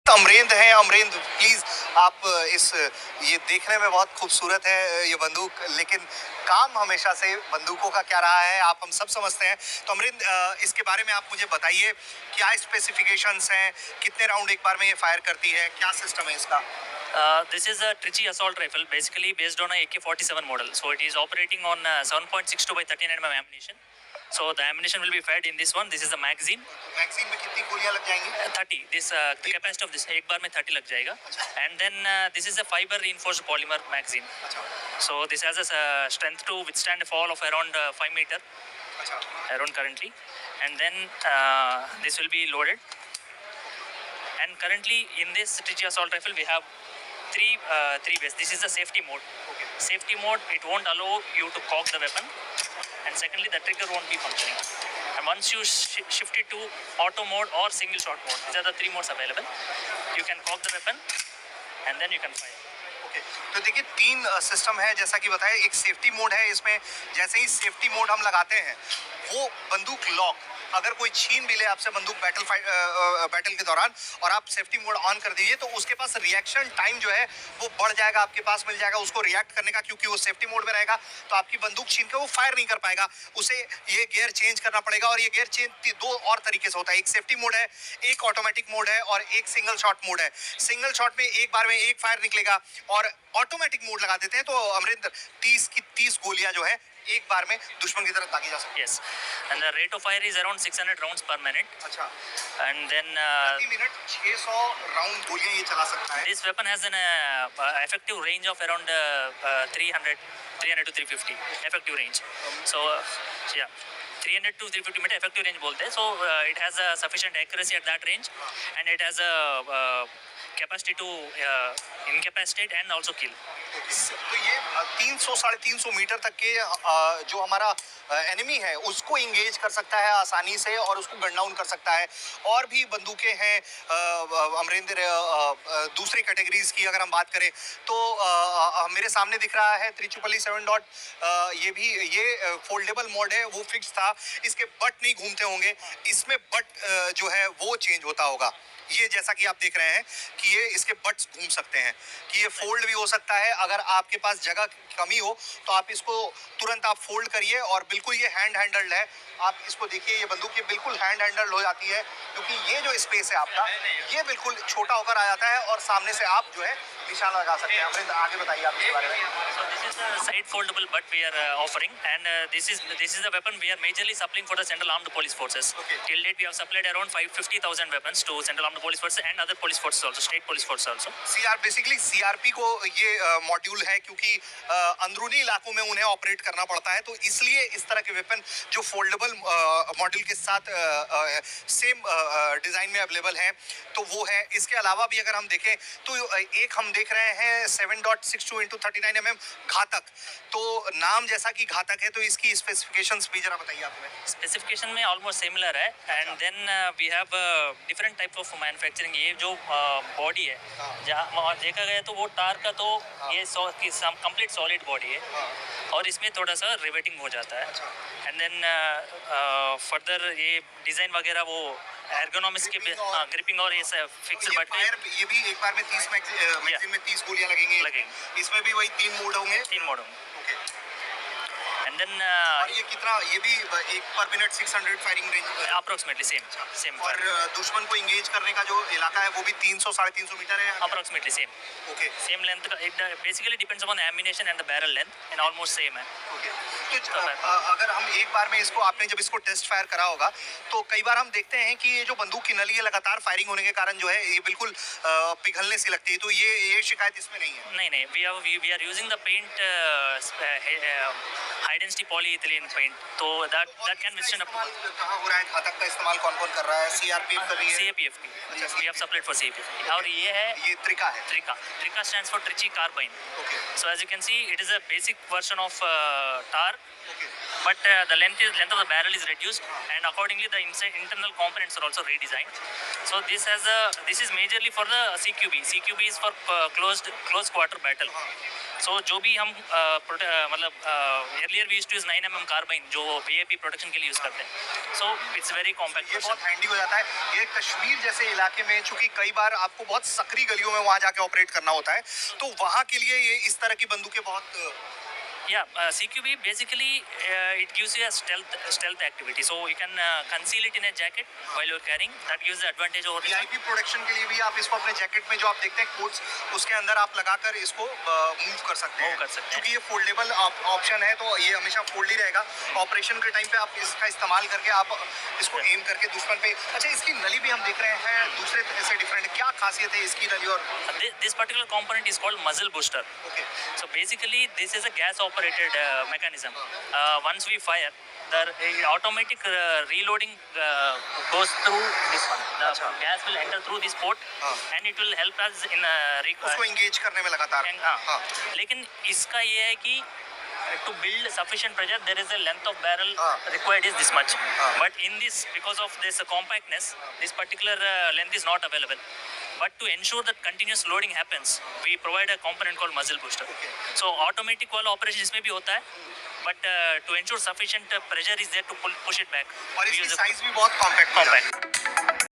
अमरेंद्र हैं। अमरेंद्र प्लीज आप इस ये देखने में बहुत खूबसूरत है ये बंदूक, लेकिन काम हमेशा से बंदूकों का क्या रहा है आप हम सब समझते हैं। तो अमरेंद्र इसके बारे में आप मुझे बताइए, क्या स्पेसिफिकेशंस हैं, कितने राउंड एक बार में ये फायर करती है, क्या सिस्टम है इसका? This is a Trichy assault rifle, basically based on a AK-47 model. So it is operating on 7.62 by 13 mm ammunition. So the ammunition will be fed in this one. This is the magazine. Magazine में कितनी गोलियां लग जाएंगी? 30. This the capacity of this एक बार में 30 लग जाएगा. And then this is a fiber reinforced polymer magazine. So this has a strength to withstand a fall of around 5 meter. Around currently. And then this will be loaded. And currently in this Trichy assault rifle we have three ways. This is the safety mode. Safety mode, it won't allow you to cock the weapon, and secondly the trigger won't be functioning. And once you shift it to auto mode or single shot mode, these are the three modes available. You can cock the weapon and then you can fire. Okay, तो देखिए तीन system है जैसा कि बताया। एक safety mode है, इसमें जैसे ही सेफ्टी मोड हम लगाते हैं वो बंदूक लॉक, अगर कोई छीन भी ले आपसे बंदूक बैटल के दौरान और आप सेफ्टी मोड ऑन कर दीजिए तो उसके पास रिएक्शन टाइम जो है वो बढ़ जाएगा, आपके पास मिल जाएगा उसको रिएक्ट करने का, क्योंकि वो सेफ्टी मोड में रहेगा तो आपकी बंदूक छीन के वो फायर नहीं कर पाएगा, उसे ये गियर चेंज करना पड़ेगा। और ये गियर चेंज दो और तरीके से होता है, एक सेफ्टी मोड है, एक ऑटोमेटिक मोड है और एक सिंगल शॉट मोड है। सिंगल शॉट में एक बार में एक फायर निकलेगा और ऑटोमेटिक मोड लगा देते हैं तो अमरिंदर 30 गोलियां जो है एक बार में दुश्मन की तरफ दागी जा सकती है। Yes, and the rate of fire is around 600 rounds per minute. अच्छा, And then प्रति मिनट 600 राउंड गोलियां ये चला सकता है। this weapon has an effective range of around 300 to 350 effective range. So yeah, 300 to 350 meter effective range बोलते हैं. So it has a sufficient accuracy at that range, and it has a capacity to incapacitate and also kill. तो ये 300-350 metre तक के जो हमारा enemy है उसको इंगेज कर सकता है आसानी से और उसको गन डाउन कर सकता है। और भी बंदूकें हैं अमरिंदर, दूसरी कैटेगरीज की अगर हम बात करें तो मेरे सामने दिख रहा है 377 डॉट, ये भी ये फोल्डेबल मोड है, वो फिक्स था, इसके बट नहीं घूमते होंगे, इसमें बट जो है वो चेंज होता होगा। ये जैसा कि आप देख रहे हैं कि ये इसके बट्स घूम सकते हैं, कि ये फोल्ड भी हो सकता है। अगर आपके पास जगह की कमी हो तो आप इसको तुरंत आप फोल्ड करिए और बिल्कुल ये हैंड हैंडल्ड है। आप इसको देखिए, ये बंदूक ये बिल्कुल हैंड हैंडल्ड हो जाती है क्योंकि ये जो स्पेस है आपका ये बिल्कुल छोटा होकर आ जाता है और सामने से आप जो है निशाना लगा सकते हैं। अमरिंदर आगे बताइए आप इसके बारे में। So this is a side foldable butt we are offering, and this is the weapon we are majorly supplying for the Central Armed Police Forces. Okay. Till date we have supplied around 50,000 weapons to Central Armed Police Forces and other police forces also, state police forces also. Basically CRP को ये module है क्योंकि अंदरूनी इलाकों में उन्हें operate करना पड़ता है, तो इसलिए इस तरह के वेपन जो फोल्डेबल मॉड्यूल के साथ सेम डिज़ाइन में अवेलेबल हैं तो वो है। इसके अलावा भी अगर हम देखें तो एक हम देख रहे हैं 7.62 × 39 mm घातक, तो नाम जैसा कि घातक है तो इसकी स्पेसिफिकेशंस भी जरा बताइए आप हमें। स्पेसिफिकेशन में ऑलमोस्ट सिमिलर है, and then we have different type of manufacturing. ये जो बॉडी है जहाँ देखा गया तो वो टार का तो ये कंप्लीट सॉलिड बॉडी है और इसमें थोड़ा सा रिवेटिंग हो जाता है। एंड देन फर्दर ये डिज़ाइन वगैरह वो एर्गोनॉमिक्स के ग्रिपिंग और ये फिक्स्ड बट ये भी एक बार में 30 मैगजीन में 30 गोलियां लगेंगी। इसमें भी वही 3 मोड होंगे। ओके, एंड देन और ये कितना, ये भी एक पर minute 600 firing range approximately same और दुश्मन को इंगेज करने का जो इलाका है वो भी 300-350 मीटर है। Approximately same. Okay, same length का, it basically depends upon ammunition and the barrel length, and almost same है। ओके, तो अगर हम एक बार में इसको, आपने जब इसको टेस्ट फायर करा होगा तो कई बार हम देखते हैं कि ये जो बंदूक की नली है लगातार फायरिंग होने के कारण जो है ये बिल्कुल पिघलने सी लगती है, तो ये शिकायत इसमें नहीं है। नहीं, we are using the paint high density polyethylene paint, तो दैट कैन विथस्टैंड अप। कहाँ हो रहा है घातक का इस्तेमाल, कौन-कौन कर रहा है? सीआरपीएफ कर रही है, सीएपीएफ की, we have supplied for CAPF. और ये है, ये त्रिका है। Trika stands for Trichy carbine. Okay, So as you can see, it is a basic version of tar. Okay, but the length of the barrel is reduced, and accordingly the internal components are also redesigned. So this is majorly for the CQB is for close quarter battle. So जो भी हम मतलब earlier we used to use 9mm carbine जो VIP protection के लिए use करते हैं. So it's very compact. ये बहुत हैंडी हो जाता है. ये कश्मीर जैसे इलाके में चूंकि कई बार आपको बहुत सकरी गलियों में वहां जाके ऑपरेट करना होता है, तो वहां के लिए ये इस तरह की बंदूकें बहुत Yeah, CQB basically it gives you a stealth activity, so you can conceal it in a jacket while you're carrying. That gives the advantage over this one. VIP protection के लिए भी आप इसको अपने जैकेट में जो आप देखते हैं कोट्स, उसके अंदर आप लगाकर इसको मूव कर सकते हैं. क्योंकि ये फोल्डेबल ऑप्शन है, तो ये हमेशा फोल्ड ही रहेगा. ऑपरेशन के टाइम पे आप इसका इस्तेमाल करके आप इसको एम करके दुश्मन पे. अच्छा, इसकी नली भी हम देख रहे हैं दूसरे से डिफरेंट. क्या खासियत है इसकी नली? और this particular component is called muzzle booster. Okay. So basically this is a gas operated mechanism. Once we fire, the automatic reloading goes through this one. The gas will enter through this port and it will help us in उसको engage करने में लगातार. लेकिन इसका ये है कि to build sufficient pressure, there is a length of barrel required is this much. But in this, because of this compactness, this particular length is not available. But to ensure that continuous loading happens, we provide a component called muzzle booster. So automatic वाला operation इसमें भी होता है, but to ensure sufficient pressure is there to push it back. और इसकी size भी बहुत compact.